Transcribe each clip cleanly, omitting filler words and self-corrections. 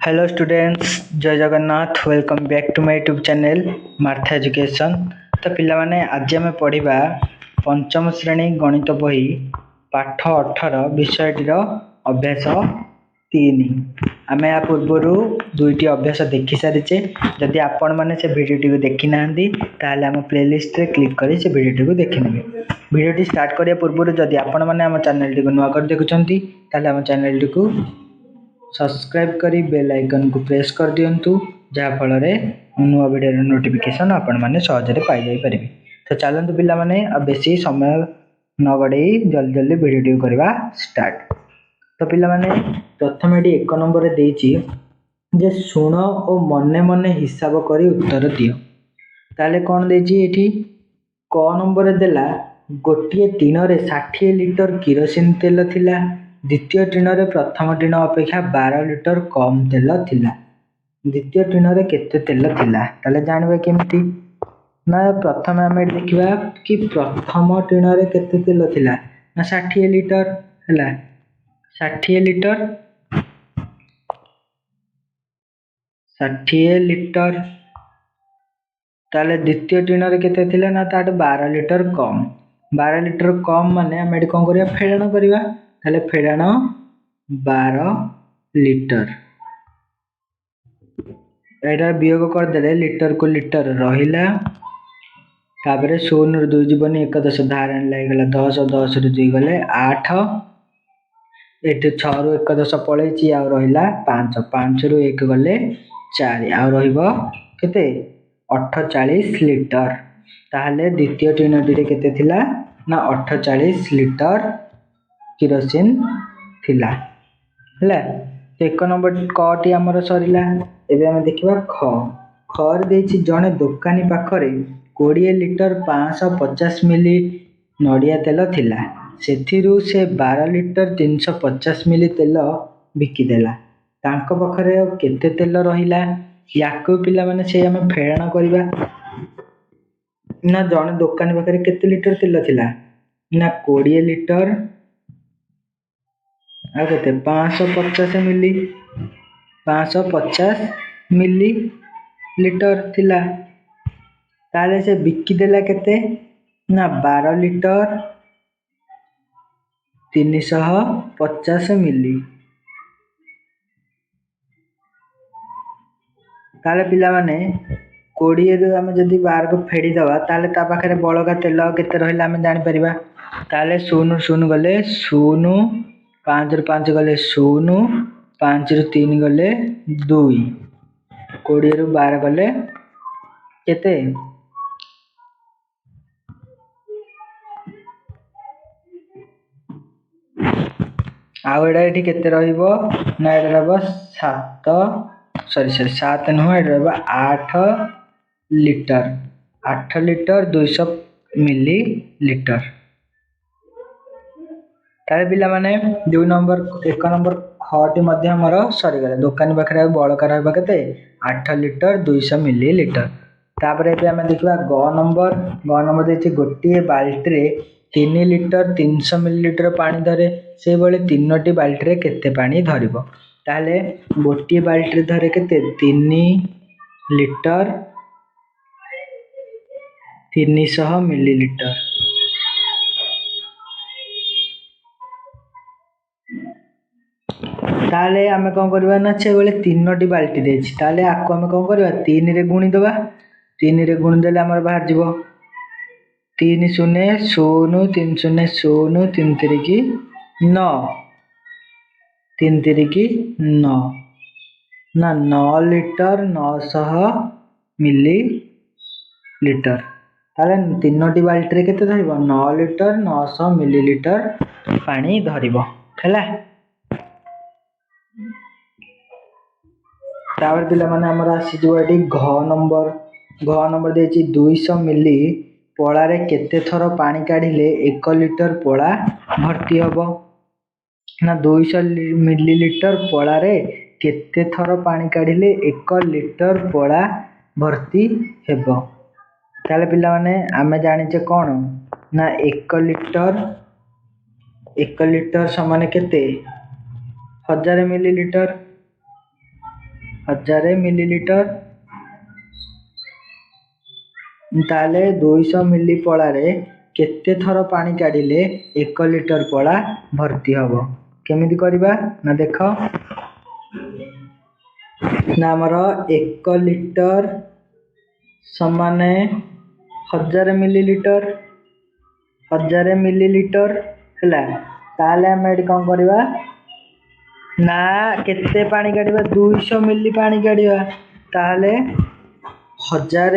Hello students, जय Jagannath. Welcome back to my YouTube channel Martha education. तो पिला माने आज आम पढ़ा पंचम श्रेणी गणित बही पाठ 18 विषयटीर अभ्यास 3। आम या पूर्वर दुईटी अभ्यास देखी सारीचे। जदि आपण मैंने से भिडियोटी को देखी ना ताहले आम प्लेलिस्ट रे क्लिक करी से भिडियोटी को देखि नेबे। भिडियोटी स्टार्ट करिया पूर्वर जदि आपण मैंने आम चैनल टी को नुआ कर देखुचंती ताहले आम चैनल टी को सब्सक्राइब करी बेल आइकन को प्रेस कर दियंतु, जहाँ फल नुआ वीडियो नोटिफिकेशन आपण मैंने सहजरे पाई जाई परिबे। तो चलतु पिला माने अब बेसी समय न गड़े जल्दी जल्दी वीडियो करवा स्टार्ट। तो पिला माने प्रथम ये 1 नंबर देछि जे शुण और मने मने हिसाब करी उत्तर दियो। ताले कौन देछि एठी क नंबर देला गोटे टीन रे 60 लिटर किरोसिन तेल थिला। द्वितीय टीन रे प्रथम टीन अपेक्षा 12 लिटर कम तेल थिला। द्वितीय टीन रे केते तेल थिला ताले जानबे केमती ना। प्रथम आम देखा कि प्रथम टीन रे केते तेल थिला ना 60 लिटर हैला। 60 लिटर ताले द्वितीय टीन रे केते थिला ना ताट 12 लिटर कम। 12 लिटर कम माने आम एडी कोन करिया फेडण करिवा। ताले फेडण 12 लिटर एटा वियोग कर देले लिटर को लिटर रहिला। तापरे 0 रु 2 जीवनी 1 10 धारण लागला 10 10 रु 2 गले 8। एटे 6 रु 1 10 पळेची आ रहिला 5 5 रु 1 गले 4 आ रहिबो केते 48 लिटर। ताहले द्वितीय टीनटी रे केते थिला ना 48 लिटर किरोसिन थिला हैला। 1 नंबर कटी हमर सरीला। एबे हम देखिबा ख खर देछि जणे दुकानी पाखरे 20 लिटर 550 मिली नडिया तेल थिला। सेथिरु से 12 लिटर 350 मिली तेल बिकी देला। तांको पाखरे केते तेल रहिला याकु पिला माने से हम फेडण करबा ना। जणे दुकानी पाखरे केते लिटर तेल थिला ना 20 लिटर आ केते 550 मिली 550 मिली लिटर थिला। ताले से बिकी देला केते ना 12 लिटर 350 मिली। ताले पिला माने 20 रु हम जदी 12 को फेडी दवा ताले ता पाखरे बळगा तेल केते रहिला हम जानि परिबा। ताले 0 0 गले 0 5 रु 5 गले 0 5 रु 3 गले 2 20 रु 12 गले केते आउ एडा एठी केते रहिबो ना एडा रहबो 7 नुह एडा रहबो 8 लिटर 8 लिटर 200 मिली लिटर। ताले पिला माने 2 नंबर 1 नंबर खटी मध्ये हमर सरी गले। दुकानी पाखरे बळका रहबा केते 8 लिटर 200 मिली लिटर। तापरे पे हम देखिबा ग नंबर देछि गोटे बाल्टी रे 3 लिटर 300 मिली लिटर पानी धरे। से बळे 3टी बाल्टी रे केते पानी धरिबो। ताले गोटे बाल्टी रे धरे केते 3 लिटर 300 मिली लिटर। ताले आमे कोन करबा ना से बळे 3टी बाल्टी देछि। ताले आको आमे कोन करबा 3 रे गुणी दबा। 3 रे गुणी देले हमर बाहर जिवो 3 0 0 3 0 0 3 3 की 9 3 3 की 9 ना 9 लिटर 900 मिली लिटर। ताले 3टी बाल्टी रे केते धरिबो 9 लिटर 900 मिली लिटर पानी धरिबो हैला। तावर पिला माने हमर आसी जो एठी घ नंबर देछि 200 मिली पोळा रे केते थरो पानी काढिले 1 लिटर पोळा भर्ती हबो ना। 200 मिली लिटर पोळा रे केते थरो पानी काढिले 1 लिटर पोळा भर्ती हेबो। ताले पिला माने आमे जानिचे कोन ना 1 लिटर समान केते 1000 मिली लिटर 1000 मिलीलीटर ताले 200 मिली पड़ारे केते थर पानी काढ़िले 1 लिटर पड़ा भर्ती हबो। केमिति करबा ना देख ना हमर 1 लिटर समाने 1000 मिलीलीटर 1000 मिलीलीटर हैला। ताले हम एडी कोन करबा ना केते पानी काढ़िबा 200 मिली पानी काढ़िबा ताले 1000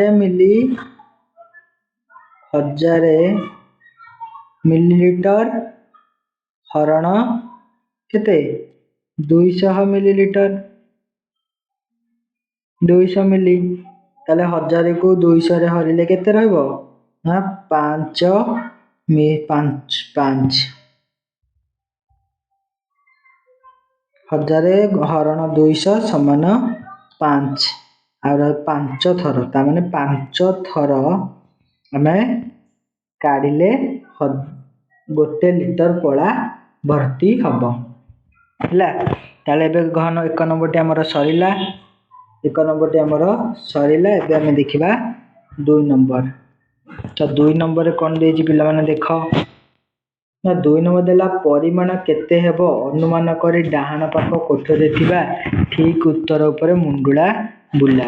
मिलीलीटर हरण केते 200 मिलीलीटर 200 मिली ताले 1000 को 200 रे हरिले केते रहबो ना 5 1000 हरण 200 समान 5 और 5 थर ता माने 5 थर हमें काढ़िले 1 लिटर पड़ा भर्ती हबो हैला। ताले एबे घन 1 नंबर टी हमर सरीला 1 नंबर टी हमर सरीला। एबे हमें देखिबा 2 नंबर। तो 2 नंबर रे कोन देजी पिला माने देखो ना 2 नंबर देला परिमाण केते हेबो अनुमान करी डाहाण पाख कोठरे थिबा ठीक उत्तर ऊपर मुंडुला बुला।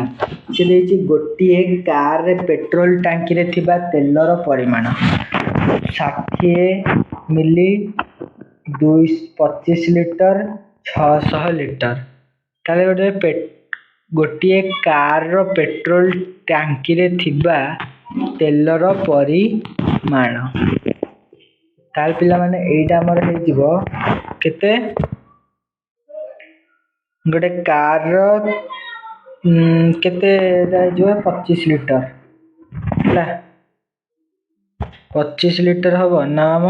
से देजी गोटिए कार रे पेट्रोल टांकी रे थिबा तेलर परिमाण 60 मिली 25 लिटर 600 लिटर। ताले गोटिए कार रो पेट्रोल टांकी रे थिबा तेलर परिमाण ताल पिला माने एइटा हमर हे जिवो केते गोटे कार रो केते जाय 25 लिटर हैला। 25 लिटर हबो नाम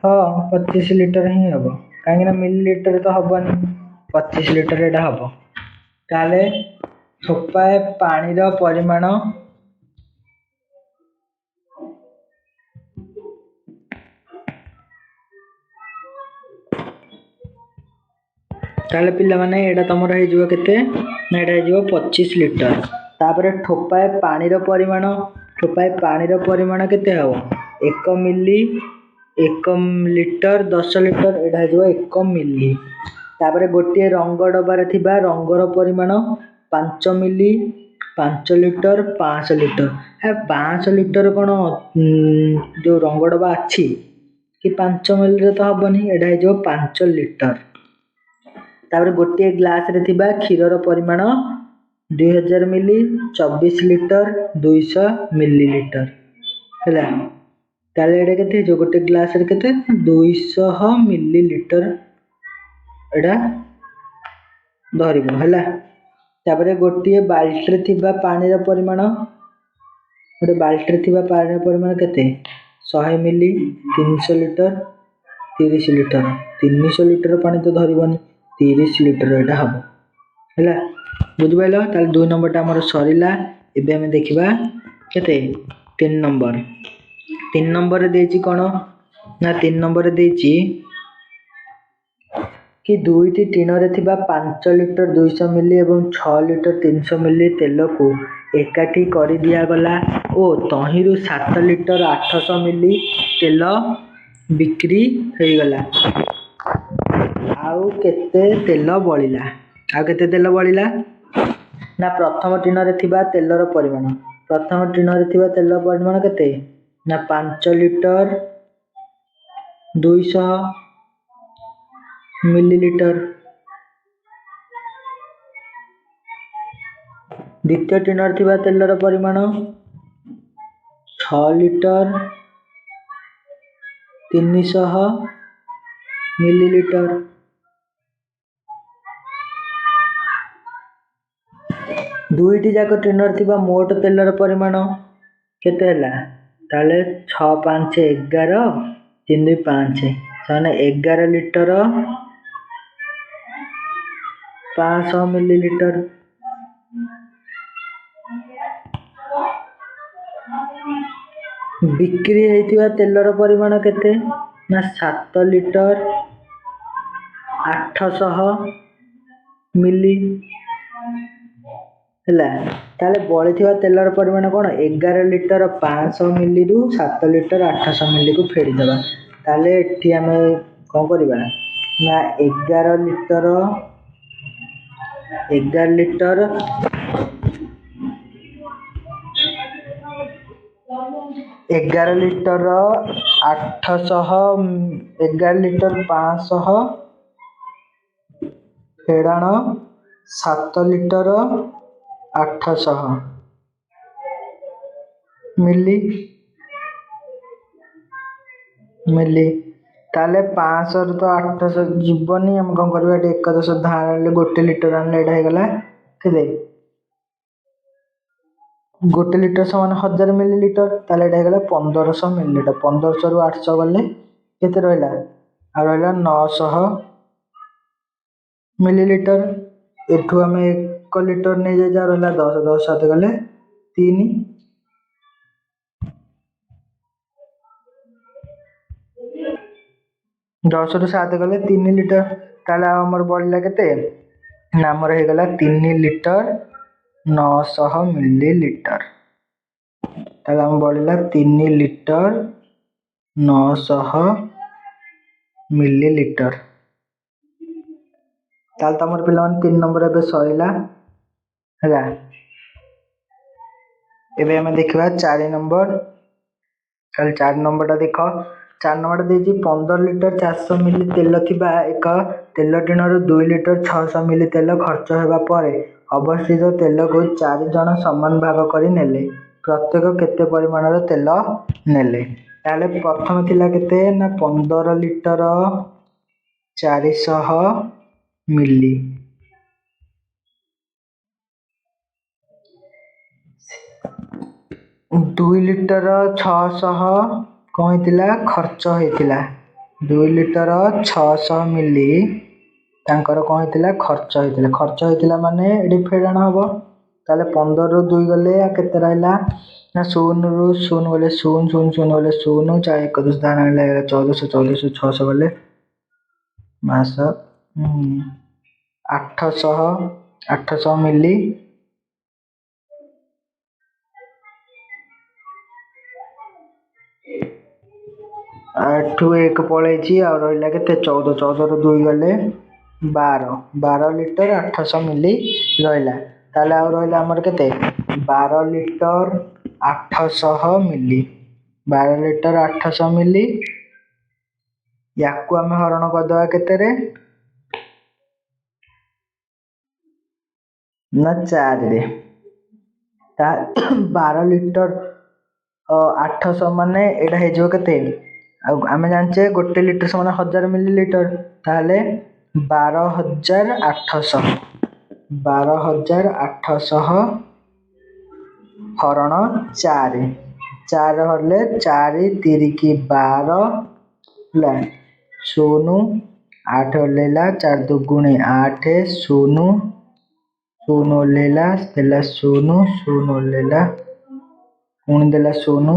हां 25 लिटर ही हबो काहे ना मिलीलीटर तो हबनी 25 लिटर एटा हबो। ताले थोपाए पानी रो परिमाण ताले पिला माने एटा तमरो हे जिवो केते ना एटा हे जिवो 25 लिटर। तापरे ठोपाए पानी रो परिमाण केते हबो 1 मिली 1 लिटर 10 लिटर एटा हे जिवो 1 मिली। तापरे गोटिए रंग डबा रे थिबा रंग रो परिमाण 5 मिली 5 लिटर 500 लिटर ए 500 लिटर कोन जो रंग डबा अछि कि 5 मिली रे तो हबनी एटा हे जिवो 5 लिटर। तापर गोटे ग्लास रे थिबा क्षीर रो परिमाण 2000 मिली 24 लिटर 200 मिलीलीटर हैला। ताले एडे केते जो गोटे ग्लास रे केते 200 मिलीलीटर एडा धरिबो हैला। तापर गोटे बाल्टी रे थिबा पानी रो परिमाण गोटे बाल्टी रे थिबा पानी रो परिमाण केते 100 मिली 300 लिटर 30 लिटर 300 लिटर पानी तो धरिबनी 30 लिटर एटा हबो हैला। बुझ पाइलो ताले 2 नंबर टा हमर सरीला। एबे हम देखिबा केते 3 नंबर। 3 नंबर रे देछि कोन ना 3 नंबर रे देछि कि दुईटी टीन रे थिबा 5 लिटर 200 मिली एवं 6 लिटर 300 मिली तेल को एकाठी करी दिया गला ओ तहिरु 7 लिटर 800 मिली तेल बिक्री होई गला। आउ केते तेल बळिला ना प्रथम टीन रे थिबा तेलर परिमाण केते ना 5 लिटर 200 मिलीलीटर। द्वितीय टीन रे थिबा तेलर परिमाण 6 लिटर 300 मिलीलीटर। दुईटी जाक टीन रे थिबा मोट तेलर परिमाण केते हैला ताले 6 5 11 3 2 5 साने 11 लिटर 500 मिलीलीटर। बिक्री हेतिबा तेलर परिमाण केते ना 7 लिटर 800 मिली ହେଲା। ତାହେଲେ ବଳିଥିବା ତେଲର ପରିମାଣ କ'ଣ 11 ଲିଟର 500 ମିଲିରୁ 7 ଲିଟର 800 ମିଲିକୁ ଫେରିଦେବା। ତାହେଲେ ଏଠି ଆମେ କ'ଣ କରିବା ନା 11 ଲିଟର 800 11 ଲିଟର 500 ଫେଡ଼ାଣ 7 ଲିଟର 800 ମିଲି ତାହେଲେ 500ରୁ ତ 800 ଯିବନି। ଆମେ କ'ଣ କରିବା ଏଠି ଏକାଦଶ ଧାର ଆଣିଲେ 1 ଲିଟର ଆଣିଲେ ଏଇଟା ହେଇଗଲା କେତେ 1 ଲିଟର ସମାନ 1000 ମିଲିଲିଟର। ତାହେଲେ ଏଇଟା ହେଇଗଲା 1500 ମିଲିଲିଟର। 1500ରୁ 800 ଗଲେ କେତେ ରହିଲା ଆଉ ରହିଲା 900 ମିଲିଲିଟର। ଏଠୁ ଆମେ 1 ଲିଟର ନେଇଯାଇଥିବା ରହିଲା 10 10 7 ଗଲେ 3 10ରୁ 7 ଗଲେ 3 ଲିଟର। ତାହେଲେ ଆମର ବଳିଲା କେତେ ନା ଆମର ହେଇଗଲା 3 ଲିଟର 900 ମିଲିଲିଟର। ତାହେଲେ ଆମ ବଳିଲା 3 ଲିଟର 900 ମିଲିଲିଟର। ତାହେଲେ ତମର ପିଲାମାନେ 3 ନମ୍ବର ଏବେ ସରିଲା ହେଲା। ଏବେ ଆମେ ଦେଖିବା 4 ନମ୍ବର। ତାହେଲେ 4 ନମ୍ବରଟା ଦେଖ। 4 ନମ୍ବରଟା ଦେଇଛି 15 ଲିଟର 400 ମିଲି ତେଲ ଥିବା ଏକ ତେଲ ଟିଣରୁ 2 ଲିଟର 600 ମିଲି ତେଲ ଖର୍ଚ୍ଚ ହେବା ପରେ ଅବଶିଷ୍ଟ ତେଲକୁ 4 ଜଣ ସମାନ ଭାଗ କରି ନେଲେ। ପ୍ରତ୍ୟେକ କେତେ ପରିମାଣର ତେଲ ନେଲେ? ତାହେଲେ ପ୍ରଥମ ଥିଲା କେତେ ନା 15 ଲିଟର 400 ମିଲି 2 ଲିଟର 600 କ'ଣ ହେଇଥିଲା ଖର୍ଚ୍ଚ ହେଇଥିଲା। 2 ଲିଟର 600 ମିଲି ତାଙ୍କର କ'ଣ ହେଇଥିଲା ଖର୍ଚ୍ଚ ହେଇଥିଲା ମାନେ ଏଠି ଫେଡ଼ାଣ ହେବ। ତାହେଲେ 15ରୁ 2 ଗଲେ କେତେ ରହିଲା ନା 0ରୁ 0 ଗଲେ 0 0 0 ଗଲେ 0 4 1 10 ଧାର ଆଣିଲେ 1400 1400 600 ଗଲେ 800 ମିଲି ଏଠୁ 1 ପଳେଇଛି ଆଉ ରହିଲା କେତେ 14 14ରୁ 2 ଗଲେ 12 ଲିଟର 800 ମିଲି ରହିଲା। ତାହେଲେ ଆଉ ରହିଲା ଆମର କେତେ 12 ଲିଟର 800 ମିଲି 12 ଲିଟର 800 ମିଲି। ୟାକୁ ଆମେ ହରଣ କରିଦେବା କେତେରେ ନା 4ରେ। 12 ଲିଟର 800 ମାନେ ଏଇଟା ହେଇଯିବ କେତେ ଆଉ ଆମେ ଜାଣିଛେ 1 ଲିଟର ସମାନ 1000 ମିଲିଲିଟର। ତାହେଲେ 12800 ହରଣ 4 ହେଲେ 4 ତିରିକି 12 ହେଲା 0 8 ଓହ୍ଲେଇଲା 4 ଦୁଗୁଣେ 8 0 0 ଓହ୍ଲେଇଲା ଦେଲା 0 0 ଓହ୍ଲେଇଲା ପୁଣି ଦେଲା 0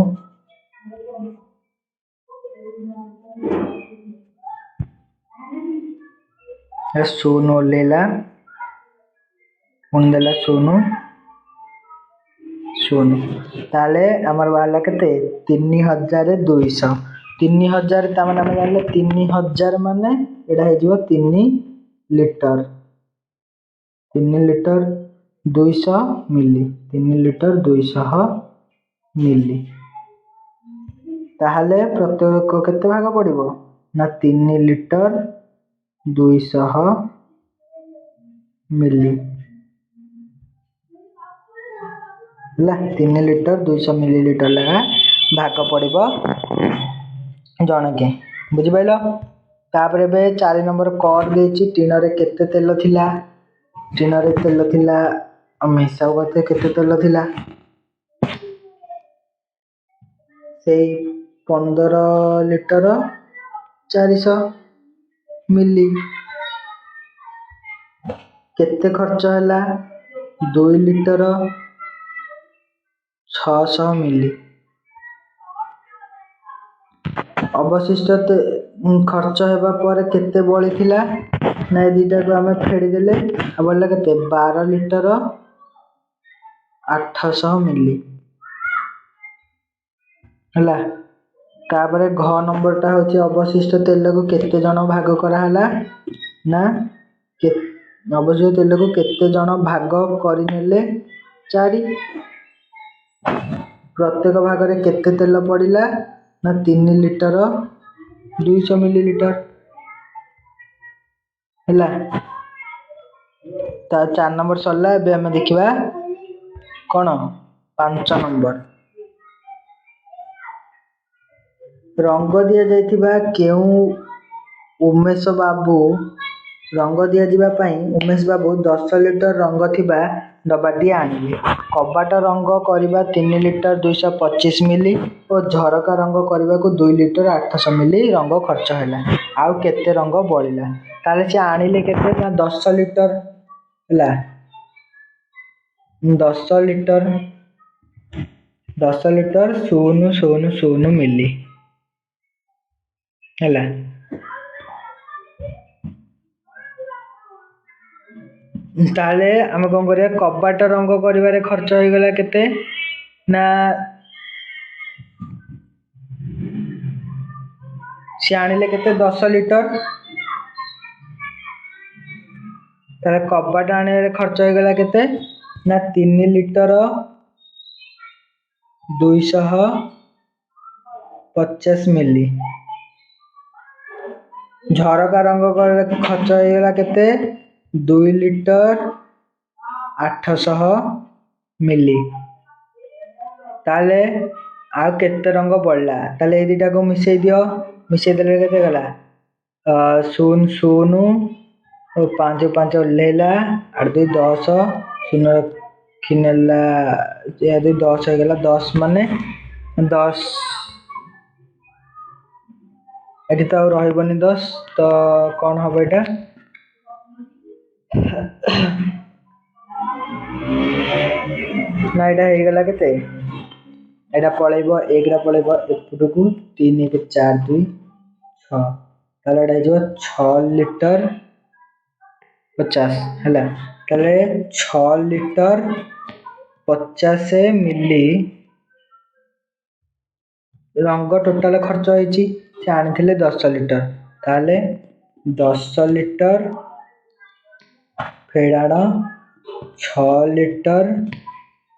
ଓହ୍ଲେଇଲା ପୁଣି ଦେଲା 0 0। ତାହେଲେ ଆମର ବାହାରିଲା କେତେ 3200। 3000 ତାମାନେ ଆମେ ଜାଣିଲେ 3000 ମାନେ ଏଇଟା ହେଇଯିବ 3 ଲିଟର 200 ମିଲି 3 ଲିଟର 200 ମିଲି। ତାହେଲେ ପ୍ରତ୍ୟେକ କେତେ ଭାଗ ପଡ଼ିବ ନା 3 ଲିଟର 200 ମିଲି ହେଲା। 3 ଲିଟର 200 ମିଲିଲିଟର ଲେଖା ଭାଗ ପଡ଼ିବ ଜଣକେ। ବୁଝିପାରିଲ। ତାପରେ ଏବେ 4 ନମ୍ବର କଟ୍ ଦେଇଛି ଟିଣରେ କେତେ ତେଲ ଥିଲା। ଟିଣରେ ତେଲ ଥିଲା ଆମେ ହିସାବ କରିତେ କେତେ ତେଲ ଥିଲା ସେଇ 15 ଲିଟର 400 ମିଲି। କେତେ ଖର୍ଚ୍ଚ ହେଲା 2 ଲିଟର 600 ମିଲି। ଅବଶିଷ୍ଟ ଖର୍ଚ୍ଚ ହେବା ପରେ କେତେ ବଳିଥିଲା ना ये दुईटा को आम फेड़ी देले बढ़ला के 12 लिटर 800 मिली है। तापर घ नंबर टा हूँ अवशिष्ट तेल को केते जन भाग कराला ना अवशिष्ट तेल को केते जन भाग करनेले 4 प्रत्येक भाग में केते तेल पड़िला ना 3 लिटर 200 मिलीलीटर है। 4 नंबर सरला आम देखा कौन 5 नंबर रंग दि जाइथिबा केउ उमेश बाबू रंग दि जावाई उमेश बाबू 10 लिटर रंग थिबा डबाटी आनिले कबाट रंग करबा 3 लिटर 225 मिली और झरका रंग करबा को 2 लिटर 800 मिली रंग खर्च हैला आउ केते रंग बळिला ताले से आनिले केते ना 10 लिटर हैला 10 लिटर 000 मिली हैला। ताले आम कौन करिया कबाट रंग करिबारे खर्च हो गला केते ना सी आनिले केते 10 लिटर ताले कबाट आने खर्च हो गला केते ना 3 लिटर 250 मिली झरका रंग खर्च हो गला केते 2 लिटर 800 मिली ताले आ केते रंग बढ़ला ताले ए दुटा को मिसई दियो मिसई देले केते गला 0 5 5 ओल्हेला 8 2 10 0 खिनेला 2 10 हो गला 10 माने 10 एटी तो रहबनी 10 तो कौन हम एटा ना एटा हो गला केते एटा पळेबो एकरा पळेबो एपुटकू 3 1 4 2 6 ताले एटा जो 6 लिटर 50 हैला ताले 6 लिटर 50 मिली रंग टोटाल खर्च होईची से आनिथिले 10 लिटर ताले 10 लिटर फेड़ाण 6 लिटर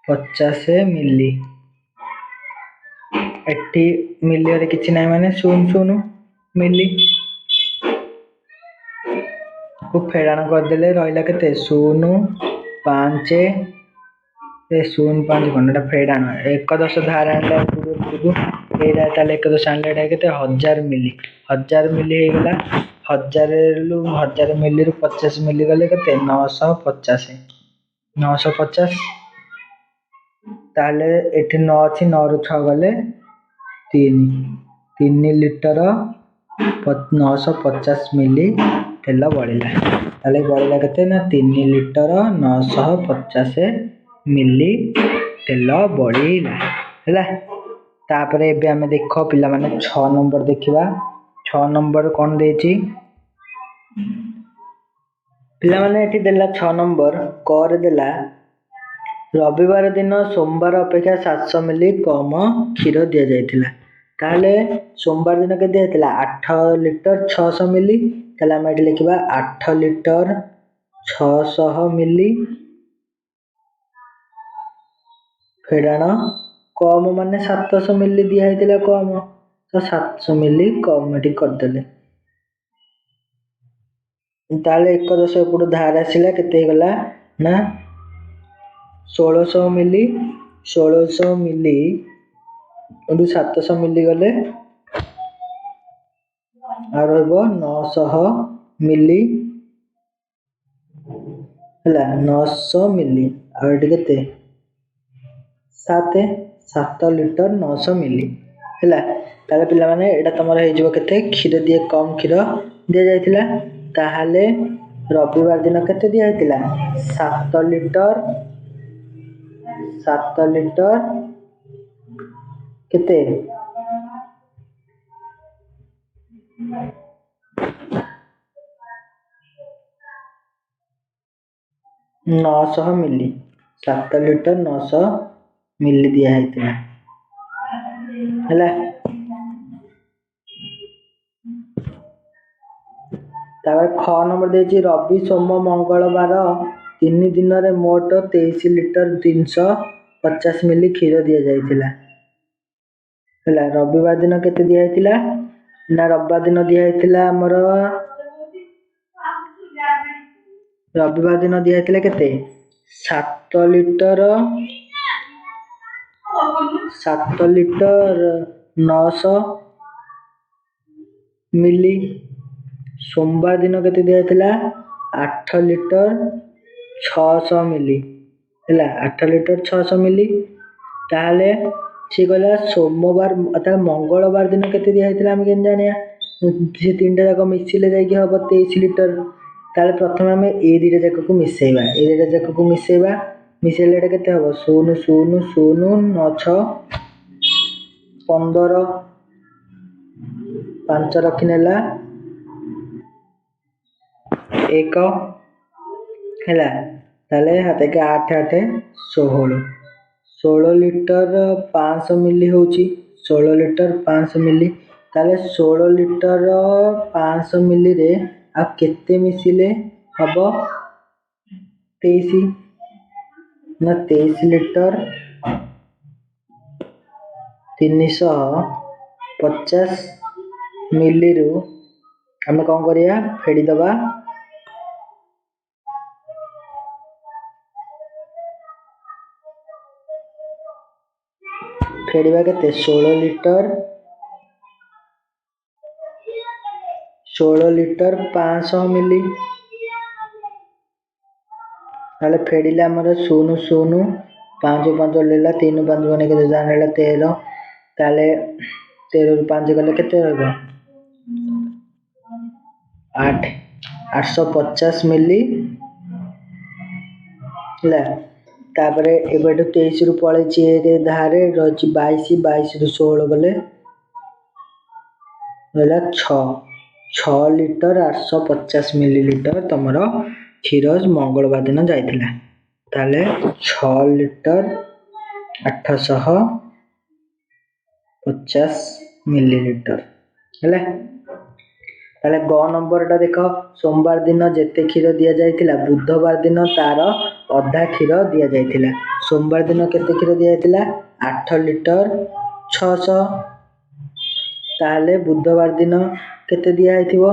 50 मिली एटी मिली किसी ना माने 0 मिली को फेड़ाण करदेले रहा के 0 5 0 5 घंटा फेड़ाण 110 धार आने ताले 110 आने के 1000 मिली 1000 मिली हो गला 1000 मिली रु 50 मिली गले के 950 950 ताले एठी 9 अछि 9 रु 6 गले 3 लिटर 950 मिली तेल बढ़ला ताले बढ़ला केते ना 3 लिटर 950 मिली तेल बढ़ला हैला। तापरे एबे हमें देखो पिला माने 6 नंबर देखिबा 6 नंबर कोन देछि पिला माने एठी देला 6 नंबर कर देला रविवार दिन सोमवार अपेक्षा 700 मिली कम क्षीर दि जाइथिला ताले सोमवार दिन के दिया 8 लिटर 600 मिली ताले हम एठी लिखिबा 8 लिटर 600 मिली फेड़ाण कम माने 700 मिली दिया हेतिला कम तो 700 मिली कम एठी कर देले ताले 110 एपुट धार आसिला केते गला ना 1600 मिली 1600 मिली 700 मिली गले आ रहबो 900 मिली हला 900 मिली आ एठी केते 7 लिटर 900 मिली हला ताले पिला माने एटा तमरा हे जिवो केते क्षीर दिए कम क्षीर दिया जाइथिला ताहाले रविवार दिन केते दिया हेतिला 7 लिटर केते 7 900 मिली 7 लिटर 900 मिली दिया ख नंबर देछि रवि सोम मंगलवार 3 दिन रे मोट 23 लिटर 350 मिली क्षीर दिया जाइतिला रविवार दिन केते दिया ना रविवार दिन दिया हमर रविवार दिन दिया केते 7 लिटर 900 मिली सोमवार दिन केते दिया 8 लिटर 600 मिली 8 लिटर 600 मिली ताले सी कहला सोमवार मंगलवार दिन केते दिया आम के जानिया से तीनटा जाक मिसिले जाइए हम 23 लिटर ताले प्रथम आम ए दुटा जाक को मिसेबा ए दुटा जाक को मिसेबा मिसेले केते हम 0 0 0 9 6 15 5 रखिनेला 1 है ताले हाथ के 8 8 16 लिटर 500 मिली होची 16 लिटर 500 मिली ताले 16 लिटर 500 मिली रे आ केते मिसिले हबो 23 ना 23 लिटर 350 मिली रु हमें कौन करिया फेड़ी दबा फेड़वा के 16 लिटर 500 मिली ताले फेड़िले हमर 0 0 5 5 लेला 3 5 बने के जान लेला 13 ताले 13 रु 5 गले केते रहबो 8 850 मिली ला तापरे एबेटो 23 रु पळे छि रे धारे रछि 22 22 रु 16 गले होला 6 लिटर 850 मिलीलीटर तमरो क्षीर मंगलवार दिन जाइतिला ताले 6 लिटर 850 मिलीलीटर हैला ताले ग नंबर टा देखो सोमवार दिन जेते क्षीर दिया जाइतिला बुधवार दिन तार अधा क्षीर दिया जाइतिला सोमवार दिन केते क्षीर दिया जाइतिला 8 लिटर 600 ताले बुधवार दिन केते दिया आइथिबो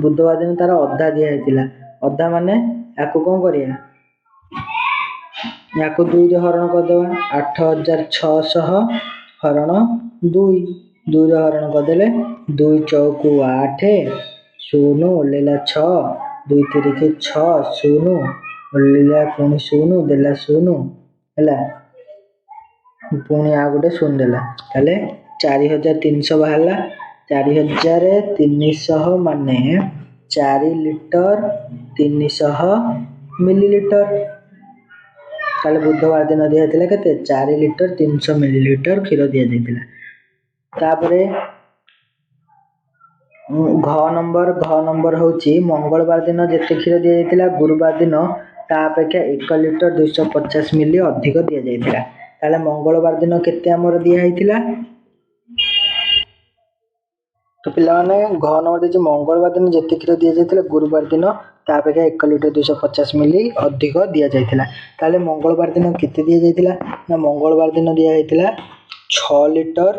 बुधवार दिन तार अधा दिया आइतिला अधा माने याको कोन करिया याको 2 रे हरण कर देबा 8600 हरण 2 2 रे हरण कर देले 2 चौकु 8 0 लेला 6 2 3 6 0 लेला पुनी 0 देला 0 हैला पुनी आ गोटे 0 देला ताले 4300 बाहरला 4300 माने 4 लिटर 300 मिलीलीटर ताले बुधवार दिन दिया जाइतिला केते 4 लिटर 300 मिलीलीटर क्षीर दिया जाइतिला तापरे घ नंबर होची मंगलवार दिन जेते क्षीर दिया जाइतिला गुरुवार दिन ता अपेक्षा 1 लिटर 250 मिली अधिक दिया जाइतिला ताले मंगलवार दिन केते हमर दिया आइतिला तो पिला माने घ नंबर देछि मंगलवार दिन जेते क्षीर दिया जाइतिला गुरुवार दिन ता अपेक्षा 1 लिटर 250 मिली अधिक दिया जाइतिला ताले मंगलवार दिन केते दिया जाइतिला ना मंगलवार दिन दिया जाइतिला 6 लिटर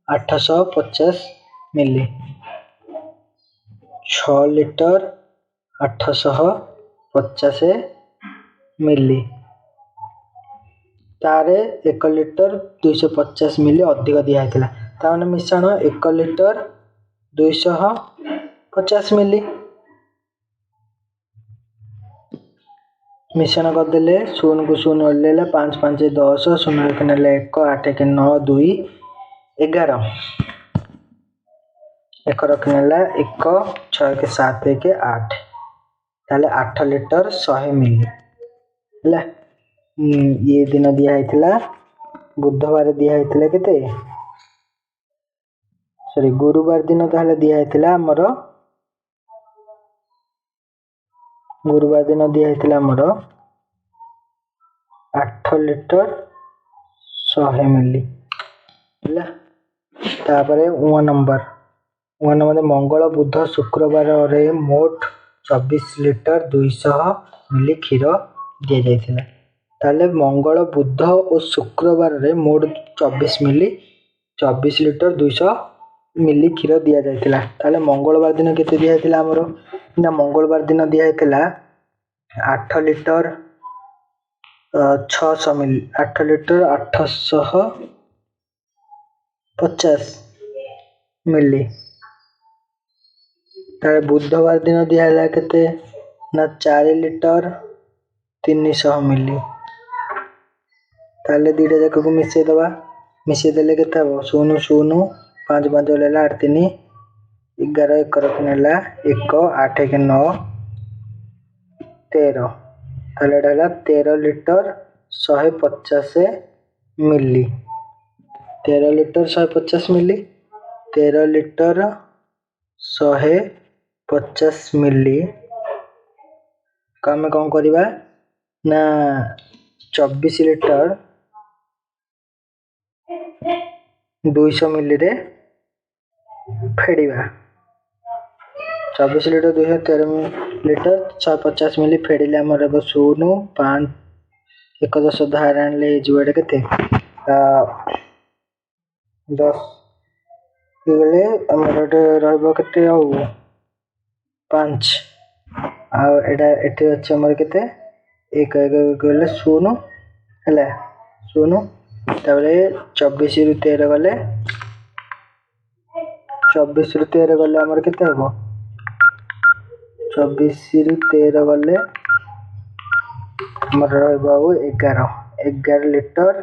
850 मिली 6 लिटर 850 मिली तारे 1 लिटर 250 मिली अधिक दिया जाइतिला ता माने मिश्रण 1 लिटर 250 मिली मिश्रण कर देले 0 को 0 लेला 5 5 10 0 के नेले 1 8 के 9 2 11 1 रखनेला 1 6 के 7 के 8 ताले 8 लिटर 100 मिली हैला ये दिन दिया आइतिला बुधवार दिया आइतिला केते सॉरी गुरुवार दिन ताले दिया आइतिला हमरो गुरुवार दिन दिया आइतिला हमरो 8 ଲିଟର 100 ମିଲି ହେଲା। ତାପରେ 1 ନମ୍ବର ମଙ୍ଗଳ ବୁଧ ଶୁକ୍ରବାରରେ ମୋଟ 24 ଲିଟର 200 ମିଲି କ୍ଷୀର ଦିଆଯାଇଥିଲା। ତାହେଲେ ମଙ୍ଗଳ ବୁଧ ଓ ଶୁକ୍ରବାରରେ ମୋଟ 24 ଲିଟର 200 ମିଲି କ୍ଷୀର ଦିଆଯାଇଥିଲା। ତାହେଲେ ମଙ୍ଗଳବାର ଦିନ କେତେ ଦିଆଯାଇଥିଲା ଆମର ନା ମଙ୍ଗଳବାର ଦିନ ଦିଆଯାଇଥିଲା 8 ଲିଟର 600 ମିଲି 8 ଲିଟର 850 ମିଲି। ତାହେଲେ ବୁଧବାର ଦିନ ଦିଆହେଲା କେତେ ନା 4 ଲିଟର 300 ମିଲି। ତାହେଲେ ଦୁଇଟା ଯାକକୁ ମିଶେଇଦେବା, ମିଶେଇଦେଲେ କେତେ ହେବ 0 0 5 5 ହେଲା 8 3 11 1 ରଖିଲେ ହେଲା 1 8 1 9 13। ତାହେଲେ ଏଇଟା ହେଲା 13 ଲିଟର 150 ମିଲି। 13 ଲିଟର 150 ମିଲି 13 ଲିଟର 150 ମିଲି ଆମେ କ'ଣ କରିବା ନା 24 ଲିଟର 200 ମିଲିରେ ଫେଡ଼ିବା। 24 ଲିଟର 213 ଲିଟର 150 ମିଲି ଫେଡ଼ିଲେ ଆମର ହେବ 0 5 1 10 ଧାର ଆଣିଲେ ହେଇଯିବ ଏଇଟା କେତେ 10 ହେଇଗଲେ ଆମର ଏଠି ରହିବ କେତେ ଆଉ 5 ଆଉ ଏଇଟା ଏଠି ଅଛି ଆମର କେତେ 1 1 ଗଲେ 0 ହେଲା 0। ତାପରେ 24 ରୁ 13 ଗଲେ 24 ରୁ 13 ଗଲେ ଆମର କେତେ ହେବ 24 ରୁ 13 ଗଲେ ଆମର ରହିବ ଆଉ 11 ଲିଟର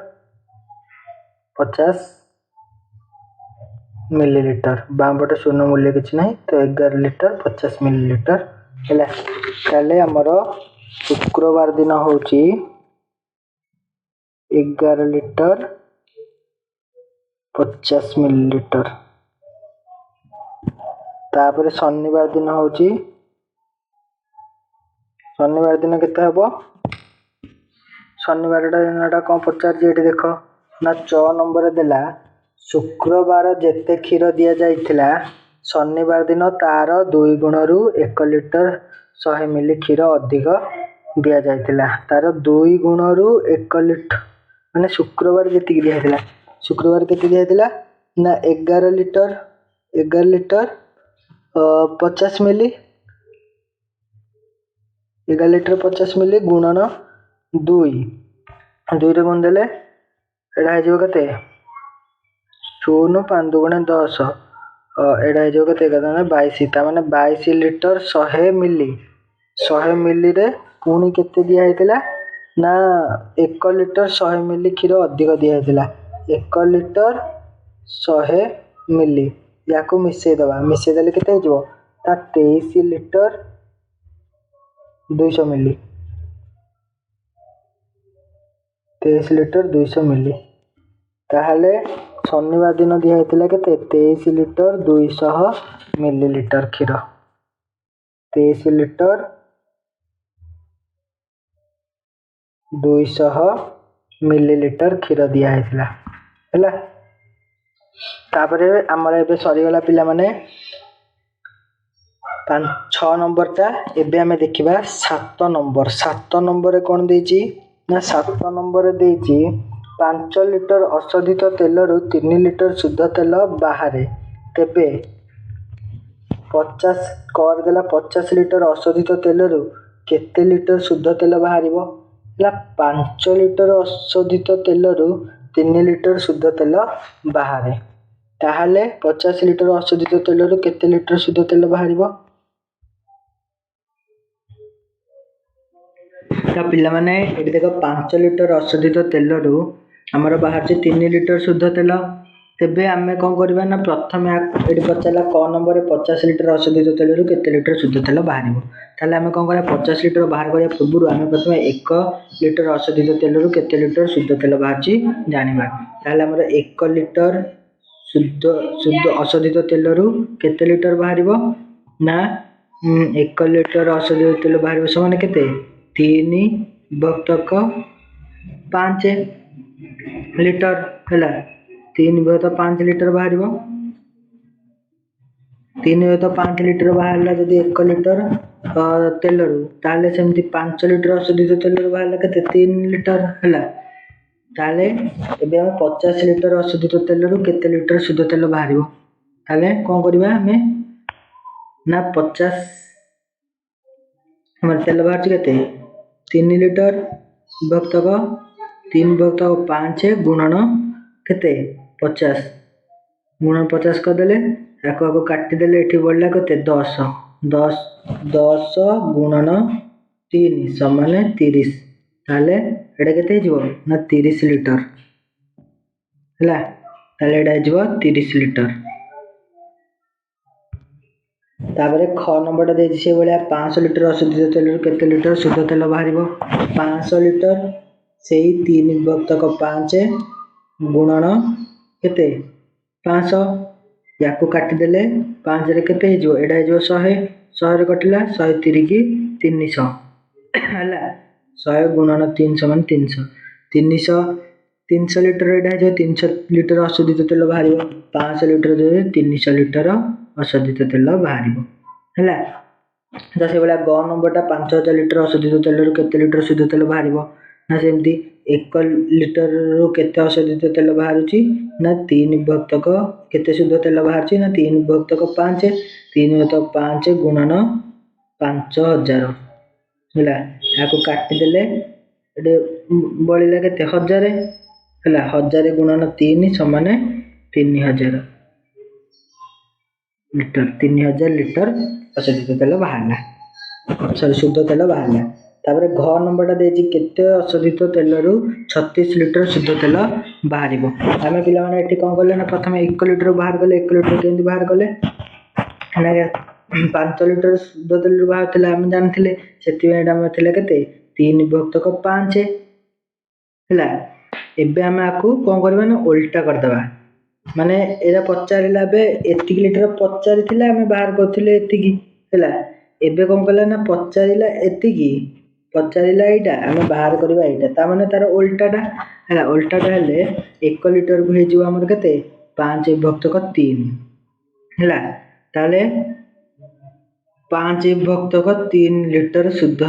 50 ମିଲିଲିଟର। ବାମ ପଟେ ଶୂନ ମୂଲ୍ୟ କିଛି ନାହିଁ ତ 11 ଲିଟର 50 ମିଲିଲିଟର ହେଲା। ତାହେଲେ ଆମର ଶୁକ୍ରବାର ଦିନ ହେଉଛି 11 ଲିଟର 50 ମିଲିଲିଟର। ତାପରେ ଶନିବାର ଦିନ ହେଉଛି ଶନିବାର ଦିନ କେତେ ହେବ ଶନିବାର ଦିନଟା କ'ଣ ପଚାରିଛି ଏଠି ଦେଖ ନା 6 ନମ୍ବରରେ ଦେଲା ଶୁକ୍ରବାର ଯେତେ କ୍ଷୀର ଦିଆଯାଇଥିଲା ଶନିବାର ଦିନ ତାର 2 ଗୁଣରୁ 1 ଲିଟର 100 ମିଲି କ୍ଷୀର ଅଧିକ ଦିଆଯାଇଥିଲା। ତାର 2 ଗୁଣରୁ 1 ଲିଟର ମାନେ ଶୁକ୍ରବାର ଯେତିକି ଦିଆଯାଇଥିଲା ଶୁକ୍ରବାର କେତେ ଦିଆଯାଇଥିଲା ନା 11 ଲିଟର 50 ମିଲି 11 ଲିଟର 50 ମିଲି ଗୁଣନ 2ରେ ଗୁଣ ଦେଲେ ଏଇଟା ହେଇଯିବ କେତେ 0 5 2 10 ଏଇଟା ହେଇଯିବ କେତେ 22 ତାମାନେ 22 ଲିଟର 100 ମିଲିରେ ପୁଣି କେତେ ଦିଆହେଇଥିଲା ନା 1 ଲିଟର 100 ମିଲି କ୍ଷୀର ଅଧିକ ଦିଆହେଇଥିଲା 1 ଲିଟର 100 ମିଲି। ୟାକୁ ମିଶେଇଦେବା, ମିଶେଇଦେଲେ କେତେ ହେଇଯିବ ତା 23 ଲିଟର 200 ମିଲି 23 ଲିଟର 200 ମିଲି। ତାହେଲେ ଶନିବାର ଦିନ ଦିଆହେଇଥିଲା କେତେ 23 ଲିଟର 200 ମିଲିଲିଟର କ୍ଷୀର 23 ଲିଟର 200 ମିଲିଲିଟର କ୍ଷୀର ଦିଆହେଇଥିଲା ହେଲା। ତାପରେ ଆମର ଏବେ ସରିଗଲା ପିଲାମାନେ 6 ନମ୍ବରଟା। ଏବେ ଆମେ ଦେଖିବା 7 ନମ୍ବର। 7 ନମ୍ବରରେ କ'ଣ ଦେଇଛି ନା 7 ନମ୍ବରରେ ଦେଇଛି 5 ଲିଟର ଅଶୋଧିତ ତେଲରୁ 3 ଲିଟର ଶୁଦ୍ଧ ତେଲ ବାହାରେ ତେବେ 50 ଲିଟର ଅଶୋଧିତ ତେଲରୁ କେତେ ଲିଟର ଶୁଦ୍ଧ ତେଲ ବାହାରିବ ହେଲା। 5 ଲିଟର ଅଶୋଧିତ ତେଲରୁ 3 ଲିଟର ଶୁଦ୍ଧ ତେଲ ବାହାରେ ତାହେଲେ 50 ଲିଟର ଅଶୋଧିତ ତେଲରୁ କେତେ ଲିଟର ଶୁଦ୍ଧ ତେଲ ବାହାରିବ ତ ପିଲାମାନେ ଏଠି ଦେଖ 5 ଲିଟର ଅଶୋଧିତ ତେଲରୁ ଆମର ବାହାରୁଛି 3 ଲିଟର ଶୁଦ୍ଧ ତେଲ। ତେବେ ଆମେ କ'ଣ କରିବା ନା ପ୍ରଥମେ ଏଠି ପଚାରିଲା କ ନମ୍ବରରେ 50 ଲିଟର ଅଶୋଧିତ ତେଲରୁ କେତେ ଲିଟର ଶୁଦ୍ଧ ତେଲ ବାହାରିବ। ତାହେଲେ ଆମେ କ'ଣ କରିବା 50 ଲିଟର ବାହାର କରିବା ପୂର୍ବରୁ ଆମେ ପ୍ରଥମେ 1 ଲିଟର ଅଶୋଧିତ ତେଲରୁ କେତେ ଲିଟର ଶୁଦ୍ଧ ତେଲ ବାହାରୁଛି ଜାଣିବା। ତାହେଲେ ଆମର 1 ଲିଟର ଶୁଦ୍ଧ ଅଶୋଧିତ ତେଲରୁ କେତେ ଲିଟର ବାହାରିବ ନା 1 ଲିଟର ଅଶୋଧିତ ତେଲ ବାହାରିବ ସମାନ କେତେ 3 ବିଭକ୍ତକ 5 लिटर है 3/5 लिटर बाहर 3/5 लिटर बाहर जब 1 लिटर तेल ताले सेमती 5 लिटर अशोधित तेल बाहर के 3 लिटर है ताले एबे 50 लिटर अशोधित तेल केते लिटर शुद्ध तेल बाहर ताले कौन करबा हमें ना 50 हमारे तेल बाहर केते 3 लिटर विभक्तक 3/5 गुणन केते 50 गुणन 50 करदेले याको काटिदेले एठी बढ़ला केते 10 गुणन 3 समान 30 ताले एटा केते हिजबो ना 30 लिटर हला ताले एटा हिजबो 30 लिटर तापरे ख नंबर दे से भलिया 500 लिटर अशुद्ध तेल केते लिटर शुद्ध तेल बाहरिबो 500 लिटर सेही 3/5 गुणन केते 500 याको काटी देले 5 रे केते हिजो एडा हिजो 100 रे कटिला 130 की 300 हला 100 गुणन 3 समान 300 लिटर एडा हिजो 300 लिटर अशुद्ध तेल बाहरिबो 500 लिटर जे 300 लिटर अशुद्ध तेल बाहरिबो हला तो से भला ग नंबरटा 5000 लिटर अशुद्ध तेल केते लिटर शुद्ध तेल बाहरिबो ना सेमती 1 लिटर रो केते अशुद्ध तेल बाहरुची ना 3/5 केते शुद्ध तेल बाहरची ना 3/5 3/5 गुणन 5000 हला याको काटी देले एडे बळिला केते 1000 हला 1000 गुणन 3 समान 3000 लिटर 3000 लिटर अशुद्ध तेल बाहरला सॉरी शुद्ध तेल बाहरला तापरे घ नंबरटा देछि केते अशोधित तेल रु 36 लिटर शुद्ध तेल बाहरिबो आमे पिला माने एठी कोन करले ना प्रथम 1 लिटर बाहर करले 1 लिटर केंदी बाहर करले ना 5 लिटर शुद्ध तेल बाहर थिला आमे जानथिले सेति एटा हम थिले केते 3/5 हला एबे आमे आकू कोन करबा ना उल्टा कर देबा माने एरा पचारिला बे एति लिटर पचारिथिला आमे बाहर करथिले एति हला एबे कोन करला ना पचारिला एति पचारिला एटा आमे बाहर करबा एटा ता माने तार उल्टाटा हला उल्टाटा हेले 1 लिटर को हे जो हमर केते 5/3 हला ताले 5/3 लिटर शुद्ध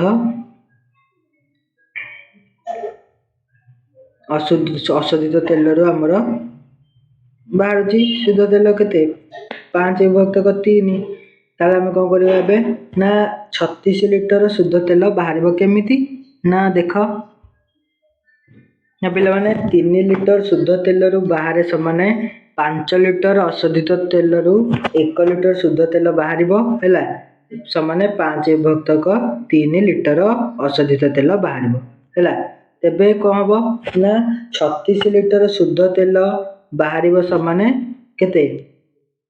अशोधित तेल रो हमर बाहरची शुद्ध तेल केते 5/3 ताले हम कोन करबा एबे ना 36 लिटर शुद्ध तेल बाहरिबो केमिति ना देखो ना पिला माने 3 लिटर शुद्ध तेल रु बाहरे समान 5 लिटर अशोधित तेल रु 1 लिटर शुद्ध तेल बाहरिबो हैला समान 5/3 लिटर अशोधित तेल बाहरिबो हैला तेबे कोन हबो ना 36 लिटर शुद्ध तेल बाहरिबो समान केते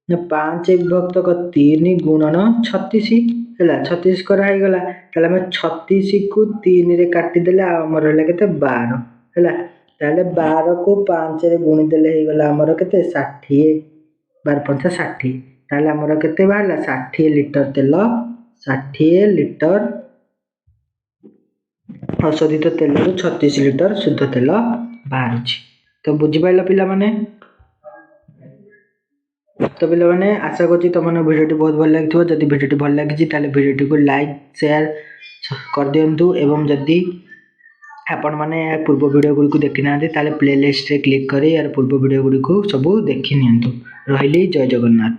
ना 5/3 गुणन 36 हैला 36 करा हे गला ताले हम 36 को 3 रे काटी देले हमर रहला केते 12 हैला ताले 12 को 5 रे गुणी देले हे गला हमर केते 60 12/5 ताले हमर केते बाहरला 60 लिटर तेल 60 लिटर अशोधित तेल रु 36 लिटर शुद्ध तेल बाहरची तो बुझि पाइला पिला माने तो पिला माने आशा करछि तमने वीडियोटी बहुत भल लागिथो जदि वीडियोटी भल लागिछि ताले वीडियोटी को लाइक शेयर कर दियंतु एवं जदि आपण माने पूर्व वीडियो गुडी को देखि नांदे ताले प्लेलिस्ट रे क्लिक करी यार पूर्व वीडियो गुडी को सब देखि नियंतु रहिली जय जगन्नाथ।